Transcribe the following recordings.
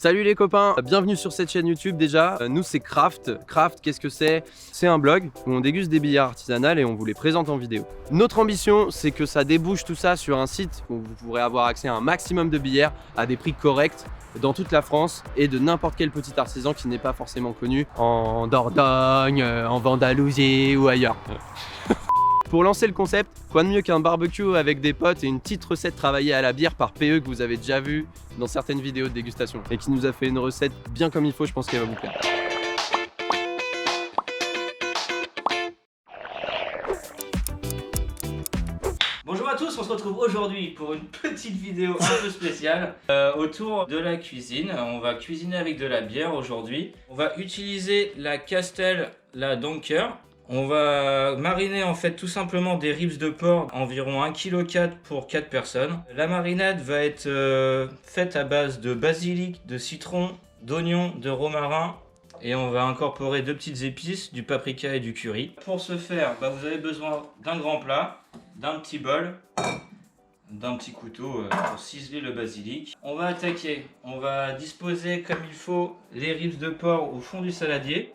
Salut les copains, bienvenue sur cette chaîne YouTube déjà. Nous c'est Craft. Craft, qu'est-ce que c'est? C'est un blog où on déguste des bières artisanales et on vous les présente en vidéo. Notre ambition, c'est que ça débouche tout ça sur un site où vous pourrez avoir accès à un maximum de bières à des prix corrects dans toute la France et de n'importe quel petit artisan qui n'est pas forcément connu en Dordogne, en Andalousie ou ailleurs. Pour lancer le concept, quoi de mieux qu'un barbecue avec des potes et une petite recette travaillée à la bière par PE que vous avez déjà vu dans certaines vidéos de dégustation et qui nous a fait une recette bien comme il faut, je pense qu'elle va vous plaire. Bonjour à tous, on se retrouve aujourd'hui pour une petite vidéo un peu spéciale autour de la cuisine. On va cuisiner avec de la bière aujourd'hui. On va utiliser la Castel, la Dunker. On va mariner en fait tout simplement des ribs de porc, environ 1,4 kg pour 4 personnes. La marinade va être faite à base de basilic, de citron, d'oignon, de romarin. Et on va incorporer 2 petites épices, du paprika et du curry. Pour ce faire, vous avez besoin d'un grand plat, d'un petit bol, d'un petit couteau pour ciseler le basilic. On va attaquer, on va disposer comme il faut les ribs de porc au fond du saladier.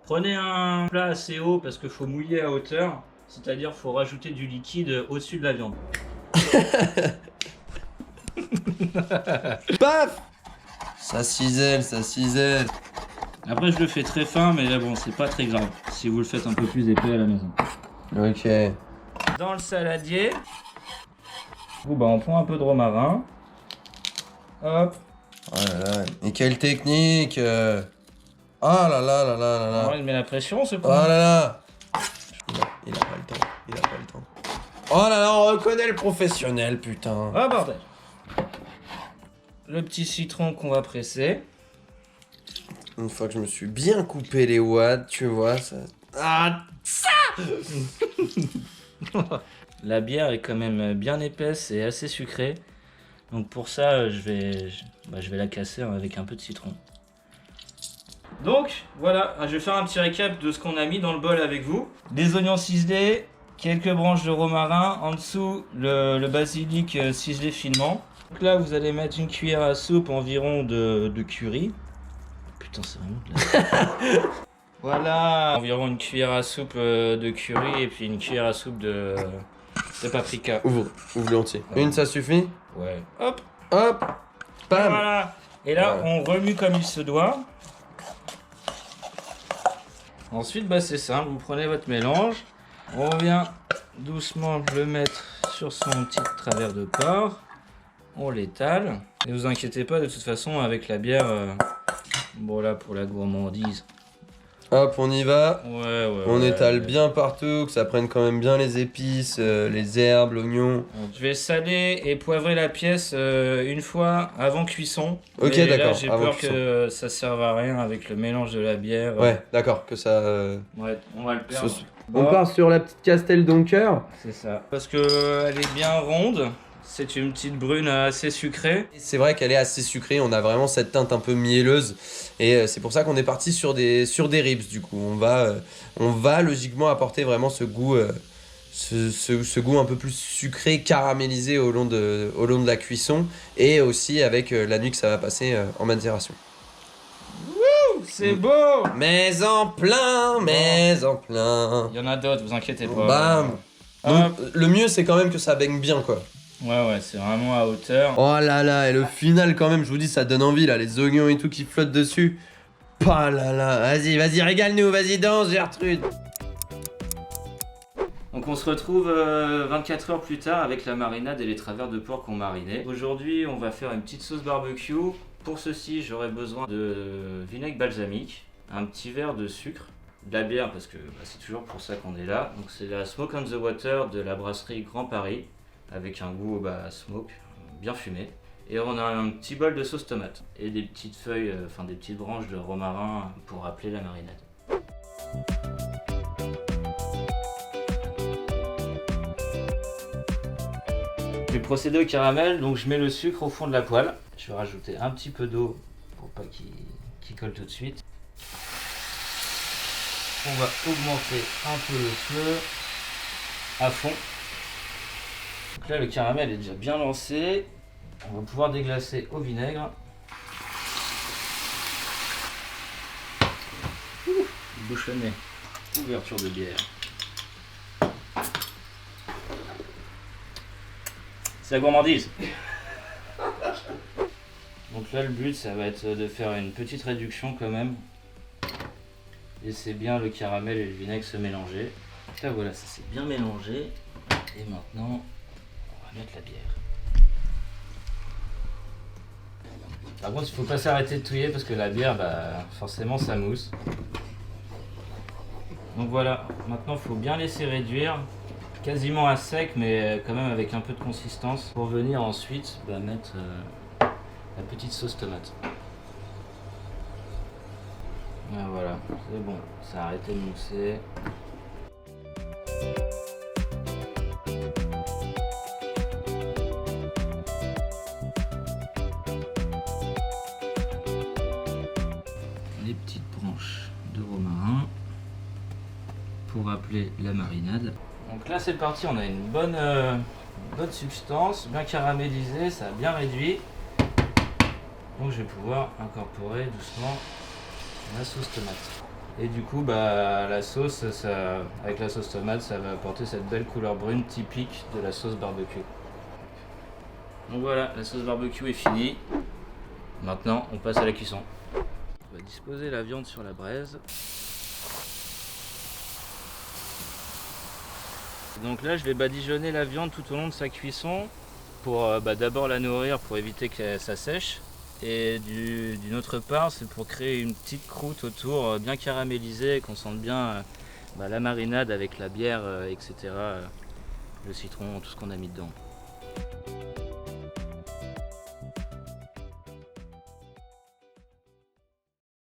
Prenez un plat assez haut parce qu'il faut mouiller à hauteur, c'est-à-dire qu'il faut rajouter du liquide au-dessus de la viande. Paf! Ça cisèle, ça cisèle. Après je le fais très fin, mais là bon, c'est pas très grave si vous le faites un peu plus épais à la maison. Ok. Dans le saladier, on prend un peu de romarin. Hop. Oh là là, et quelle technique! Oh là là là là là là. Il met la pression ce coup. Oh là là. Il a pas le temps, il a pas le temps. Oh là là, on reconnaît le professionnel, putain. Ah bordel. Le petit citron qu'on va presser. Une fois que je me suis bien coupé les watts, tu vois, ça... Ah, ça. La bière est quand même bien épaisse et assez sucrée. Donc pour ça, je vais la casser avec un peu de citron. Donc voilà, je vais faire un petit récap de ce qu'on a mis dans le bol avec vous. Des oignons ciselés, quelques branches de romarin, en dessous le basilic ciselé finement. Donc là vous allez mettre une cuillère à soupe environ de curry. Putain c'est vraiment de la... Voilà, environ une cuillère à soupe de curry et puis une cuillère à soupe de paprika. Ouvre entier. Une ça suffit? Ouais. Hop, hop, bam. Voilà. Et là on remue comme il se doit. Ensuite, c'est simple, vous prenez votre mélange, on vient doucement le mettre sur son petit travers de porc, on l'étale, et vous inquiétez pas, de toute façon, avec la bière, bon là, pour la gourmandise. Hop, on y va. On étale bien partout, que ça prenne quand même bien les épices, les herbes, l'oignon. Je vais saler et poivrer la pièce une fois avant cuisson. Ok, d'accord. J'ai peur que ça serve à rien avec le mélange de la bière. Ouais, d'accord, que ça... Ouais, on va le perdre. On part sur la petite Castel Dunker. C'est ça. Parce que elle est bien ronde. C'est une petite brune assez sucrée. C'est vrai qu'elle est assez sucrée, on a vraiment cette teinte un peu mielleuse. Et c'est pour ça qu'on est parti sur des ribs du coup. On va logiquement apporter vraiment ce goût, ce goût un peu plus sucré, caramélisé au long de la cuisson. Et aussi avec la nuit que ça va passer en macération. Wouh, c'est beau! Mais en plein. Il y en a d'autres, vous inquiétez pas. Bam! Donc, le mieux c'est quand même que ça baigne bien quoi. Ouais, c'est vraiment à hauteur. Oh là là, et le final quand même, je vous dis, ça donne envie là, les oignons et tout qui flottent dessus. Pas là là, vas-y, régale-nous, vas-y, danse Gertrude. Donc on se retrouve 24 heures plus tard avec la marinade et les travers de porc qu'on marinait. Aujourd'hui, on va faire une petite sauce barbecue. Pour ceci, j'aurai besoin de vinaigre balsamique, un petit verre de sucre, de la bière parce que c'est toujours pour ça qu'on est là. Donc c'est la Smoke on the Water de la brasserie Grand Paris, avec un goût smoke, bien fumé. Et on a un petit bol de sauce tomate et des petites feuilles, des petites branches de romarin pour rappeler la marinade. Je vais procéder au caramel, donc je mets le sucre au fond de la poêle. Je vais rajouter un petit peu d'eau pour pas qu'il colle tout de suite. On va augmenter un peu le feu à fond. Donc là le caramel est déjà bien lancé. On va pouvoir déglacer au vinaigre. bouchonner. Ouverture de bière. C'est la gourmandise. Donc là le but ça va être de faire une petite réduction quand même. Laisser bien le caramel et le vinaigre se mélanger. Là voilà, ça s'est bien mélangé. Et maintenant on va mettre la bière. Par contre il faut pas s'arrêter de touiller parce que la bière bah forcément ça mousse. Donc voilà, maintenant il faut bien laisser réduire. Quasiment à sec mais quand même avec un peu de consistance pour venir ensuite mettre la petite sauce tomate. Et voilà, c'est bon, ça a arrêté de mousser. Les petites branches de romarin pour rappeler la marinade. Donc là c'est parti, on a une bonne substance, bien caramélisée, ça a bien réduit. Donc je vais pouvoir incorporer doucement la sauce tomate. Et du coup la sauce, avec la sauce tomate, ça va apporter cette belle couleur brune typique de la sauce barbecue. Donc voilà, la sauce barbecue est finie. Maintenant on passe à la cuisson. On va disposer la viande sur la braise. Donc là je vais badigeonner la viande tout au long de sa cuisson pour d'abord la nourrir pour éviter que ça sèche et d'une autre part c'est pour créer une petite croûte autour bien caramélisée et qu'on sente bien la marinade avec la bière etc. Le citron, tout ce qu'on a mis dedans.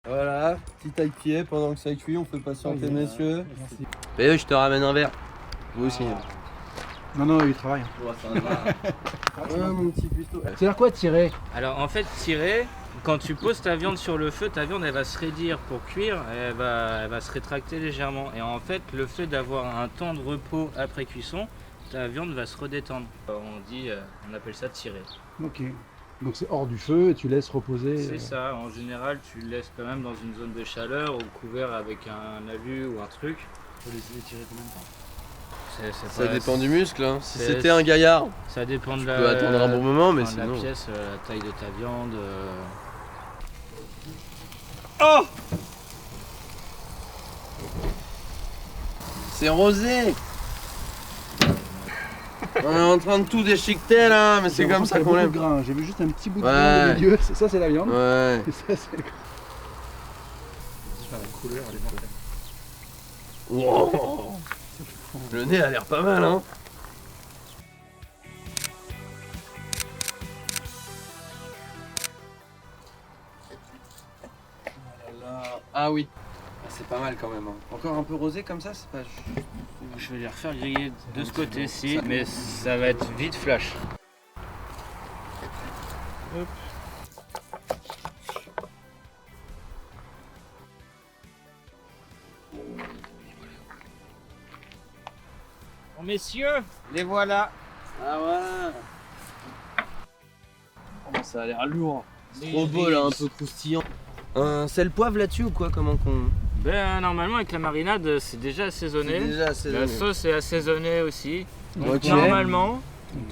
Voilà, petit taille pied pendant que ça cuit, on fait patienter messieurs. Merci. Et je te ramène un verre. Vous aussi. Non, il travaille. Mon petit cuistot. C'est-à-dire quoi tirer? Alors en fait tirer, quand tu poses ta viande sur le feu, ta viande elle va se raidir pour cuire, elle va se rétracter légèrement. Et en fait le fait d'avoir un temps de repos après cuisson, ta viande va se redétendre. On appelle ça tirer. Ok. Donc c'est hors du feu et tu laisses reposer. C'est ça, en général tu le laisses quand même dans une zone de chaleur ou couvert avec un alu ou un truc. Faut les tirer combien de temps? Ça dépend du muscle. Hein. Si c'était un gaillard, ça dépend de tu peux attendre un bon moment, mais de la sinon. pièce, la taille de ta viande. Oh! C'est rosé! On est en train de tout déchiqueter là, mais c'est comme ça qu'on l'aime. J'ai vu juste un petit bout de grain au milieu. Ça c'est la viande. Ouais. Et ça c'est le grain. La couleur elle est mortelle. Wow. Le nez a l'air pas mal, hein. Ah oui. C'est pas mal quand même. Hein. Encore un peu rosé comme ça, c'est pas. Je vais les refaire griller de ce côté-ci, mais ça va être vite flash. Hop. Bon, messieurs, les voilà. Ah ouais. Oh, ça a l'air lourd. C'est trop Riche, beau là, un riche. peu croustillant. Un sel poivre là-dessus ou quoi? Comment qu'on. Normalement avec la marinade c'est déjà assaisonné. C'est déjà assaisonné. La sauce est assaisonnée aussi. Donc Ok. normalement,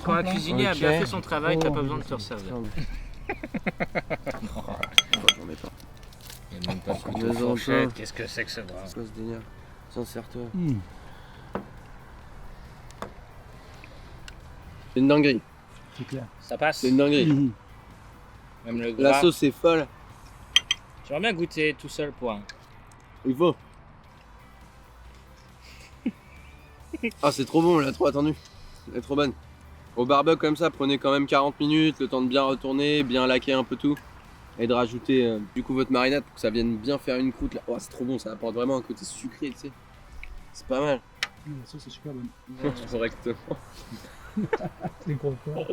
quand un cuisinier a Ok. bien fait son travail, t'as pas besoin de te resservir. J'en mets pas. Il n'y a même pas de Mais couteau enfin. fourchette, qu'est-ce que c'est que ce bras? C'est quoi ce délire? Tiens, serre-toi. C'est une dinguerie. C'est clair. Ça passe. C'est une dinguerie. Même le La gras. sauce est folle. J'aimerais bien goûter tout seul pour un. Il faut. Ah, c'est trop bon, on l'a trop attendu. Elle est trop bonne. Au barbecue comme ça, prenez quand même 40 minutes, le temps de bien retourner, bien laquer un peu tout. Et de rajouter du coup votre marinade pour que ça vienne bien faire une croûte là. Oh, c'est trop bon, ça apporte vraiment un côté sucré, tu sais. C'est pas mal. La sauce est super bonne. Correctement. C'est gros porc.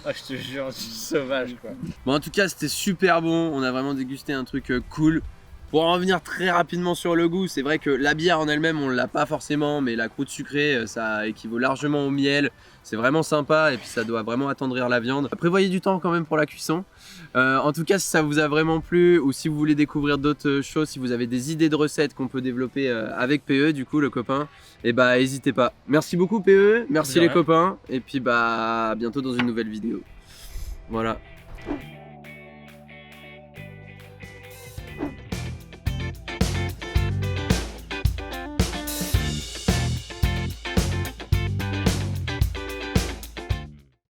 Ah, je te jure, je suis sauvage quoi. Bon, en tout cas, c'était super bon. On a vraiment dégusté un truc cool. Pour en revenir très rapidement sur le goût, c'est vrai que la bière en elle-même on l'a pas forcément, mais la croûte sucrée ça équivaut largement au miel. C'est vraiment sympa et puis ça doit vraiment attendrir la viande. Prévoyez du temps quand même pour la cuisson. En tout cas si ça vous a vraiment plu ou si vous voulez découvrir d'autres choses, si vous avez des idées de recettes qu'on peut développer avec PE du coup le copain, et bah n'hésitez pas. Merci beaucoup PE, merci les copains et puis bah à bientôt dans une nouvelle vidéo. Voilà.